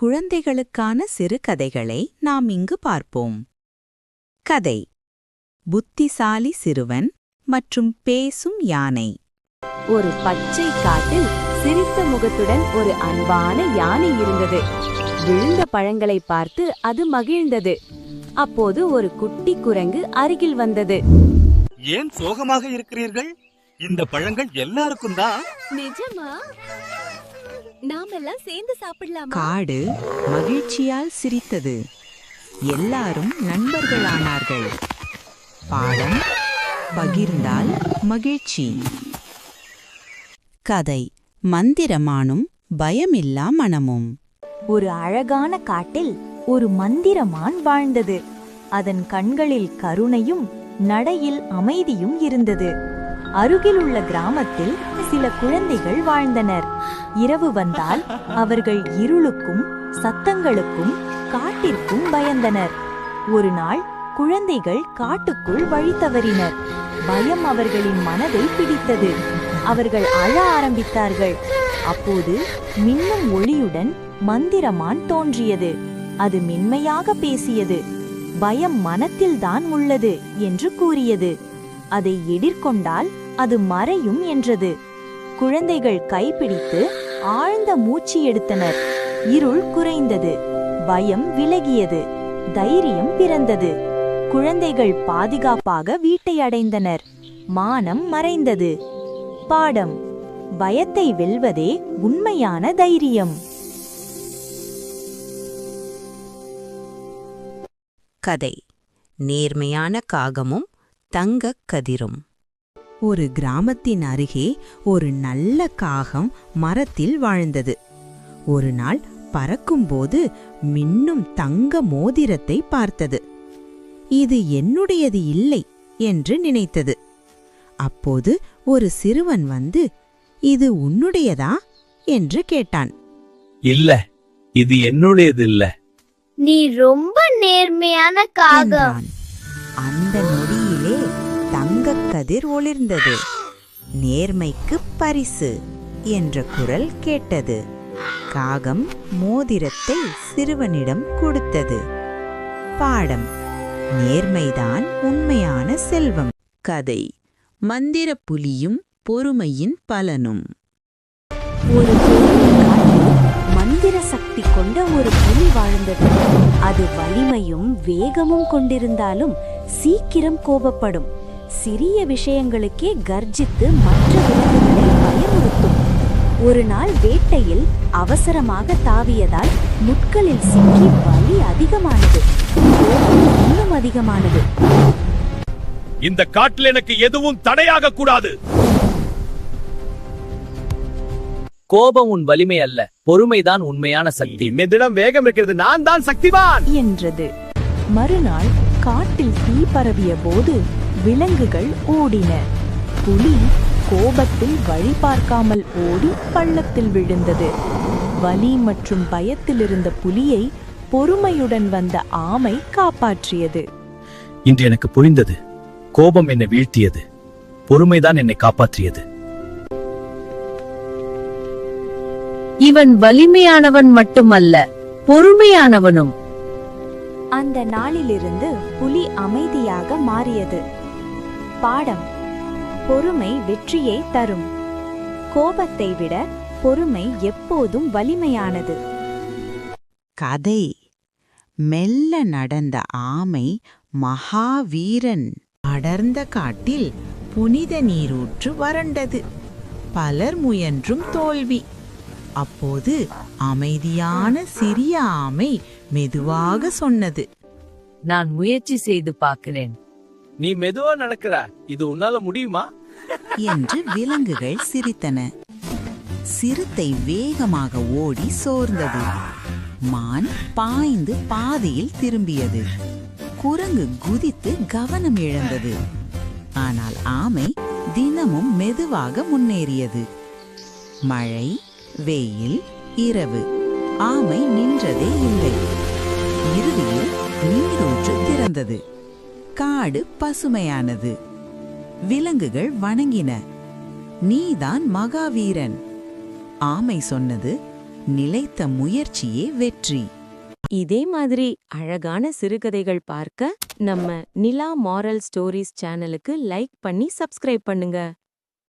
குழந்தைகளுக்கான சிறுகதைகளை நாம் இங்கு பார்ப்போம். கதை: புத்திசாலி சிறுவன் மற்றும் பேசும் யானை. ஒரு பச்சை காட்டில் சிரித்த முகத்துடன் ஒரு அன்பான யானை இருந்தது. விழுந்த பழங்களை பார்த்து அது மகிழ்ந்தது. அப்போது ஒரு குட்டி குரங்கு அருகில் வந்தது. ஏன் சோகமாக இருக்கிறீர்கள்? இந்த பழங்கள் எல்லாருக்கும் தான். நிஜமா? நாமெல்லாம் சேர்ந்து சாப்பிடலாமா? காடு மகிழ்ச்சியால் சிரித்தது. எல்லாரும் நண்பர்களானார்கள். பாடம்: பகிர்ந்தால் மகிழ்ச்சி. கதை: மந்திரமானும் பயமில்லா மனமும். ஒரு அழகான காட்டில் ஒரு மந்திரமான் வாழ்ந்தது. அதன் கண்களில் கருணையும் நடையில் அமைதியும் இருந்தது. அருகிலுள்ள கிராமத்தில் சில குழந்தைகள் வாழ்ந்தனர். இரவு வந்தால் அவர்கள் இருளுக்கும் சத்தங்களுக்கும் காட்டிற்கும் பயந்தனர். ஒரு நாள் குழந்தைகள் காட்டுக்குள் வழி தவறினர். பயம் அவர்களின் மனதை பிடித்தது. அவர்கள் அழ ஆரம்பித்தார்கள். அப்போது மின்னும் ஒளியுடன் மந்திரமான் தோன்றியது. அது மென்மையாக பேசியது. பயம் மனத்தில்தான் உள்ளது என்று கூறியது. அதை எதிர்கொண்டால் அது மறையும் என்றது. குழந்தைகள் கைப்பிடித்து ஆழ்ந்த மூச்சு எடுத்தனர். இருள் குறைந்தது. பயம் விலகியது. தைரியம் பிறந்தது. குழந்தைகள் பாதுகாப்பாக வீட்டை அடைந்தனர். மானம் மறைந்தது. பாடம்: பயத்தை வெல்வதே உண்மையான தைரியம். கதை: நேர்மையான காகமும் தங்கக் கதிரும். ஒரு கிராமத்தின் அருகே ஒரு நல்ல காகம் மரத்தில் வாழ்ந்தது. ஒரு நாள் பறக்கும்போது மின்னும் தங்க மோதிரத்தை பார்த்தது. இது என்னுடையது இல்லை என்று நினைத்தது. அப்போது ஒரு சிறுவன் வந்து, இது உன்னுடையதா என்று கேட்டான். இல்ல, இது என்னுடையது இல்ல. நீ ரொம்ப நேர்மையான காகம். அந்த நொடியிலே தங்கக் கதிர் ஒளிர்ந்தது. நேர்மைக்கு பரிசு என்ற குரல் கேட்டது. காகம் மோதிரத்தை சிறுவனிடம் கொடுத்தது. பாடம்: நேர்மைதான் உண்மையான செல்வம். கதை: மந்திர புலியும் பொறுமையின் பலனும். ஒரு மந்திர சக்தி கொண்ட ஒரு புலி வாழ்ந்தது. அது வலிமையும் வேகமும் கொண்டிருந்தாலும் சீக்கிரம் கோபப்படும். சிறிய விஷயங்களுக்கே கர்ஜித்து மற்ற விலங்குகளை பயமுறுத்தும். ஒரு நாள் வேட்டையில் அவசரமாக தாவியதால் முட்களில் சிக்கி வலி அதிகமானது. இன்னும் அதிகமானது. இந்த காட்டில் எனக்கு எதுவும் தடையாக கூடாது. கோபம் உன் வலிமை அல்ல, பொறுமைதான் உண்மையான சக்தி. மெதிடம் வேகம் இருக்கிறது, நான் தான் சக்திவான் என்றது. மறுநாள் காட்டில் தீ பரவிய போது விலங்குகள் ஓடின. புலி கோபத்தில் வழி பார்க்காமல் ஓடி பள்ளத்தில் விழுந்தது. வலி மற்றும் பயத்தில் இருந்த புலியை பொறுமையுடன் வந்த ஆமை காப்பாற்றியது. இன்று எனக்கு புரிந்தது. கோபம் என்னை வீழ்த்தியது, பொறுமைதான் என்னை காப்பாற்றியது. இவன் வலிமையானவன் மட்டுமல்ல, பொறுமையானவனும். அந்த நாளிலிருந்து புலி அமைதியாக மாறியது. பாடம்: பொறுமை வெற்றியை தரும். கோபத்தை விட பொறுமை எப்போதும் வலிமையானது. கதை: மெல்ல நடந்த ஆமை மகாவீரன். அடர்ந்த காட்டில் புனித நீரூற்று வறண்டது. பலர் முயன்றும் தோல்வி. அப்போது அமைதியான சிறிய ஆமை மெதுவாக சொன்னது, நான் முயற்சி செய்து பார்க்கிறேன். நீ மெதுவா நடக்கிற, இது உன்னால முடியுமா என்று விலங்குகள் சிரித்தன. சிறுத்தை வேகமாக ஓடி சோர்ந்தது. மான் பாய்ந்து பாதையில் திரும்பியது. குரங்கு குதித்து கவனம் இழந்தது. ஆனால் ஆமை தினமும் மெதுவாக முன்னேறியது. மழை, வெயில், இரவு, ஆமை நின்றதே இல்லை. இறுதியில் நீரூற்று திறந்தது. காடு பசுமையானது. விலங்குகள் வணங்கின. நீதான் மகாவீரன். ஆமை சொன்னது, நிலைத்த முயற்சியே வெற்றி. இதே மாதிரி அழகான சிறுகதைகள் பார்க்க நம்ம நிலா மாரல் ஸ்டோரிஸ் சேனலுக்கு லைக் பண்ணி சப்ஸ்கிரைப் பண்ணுங்க.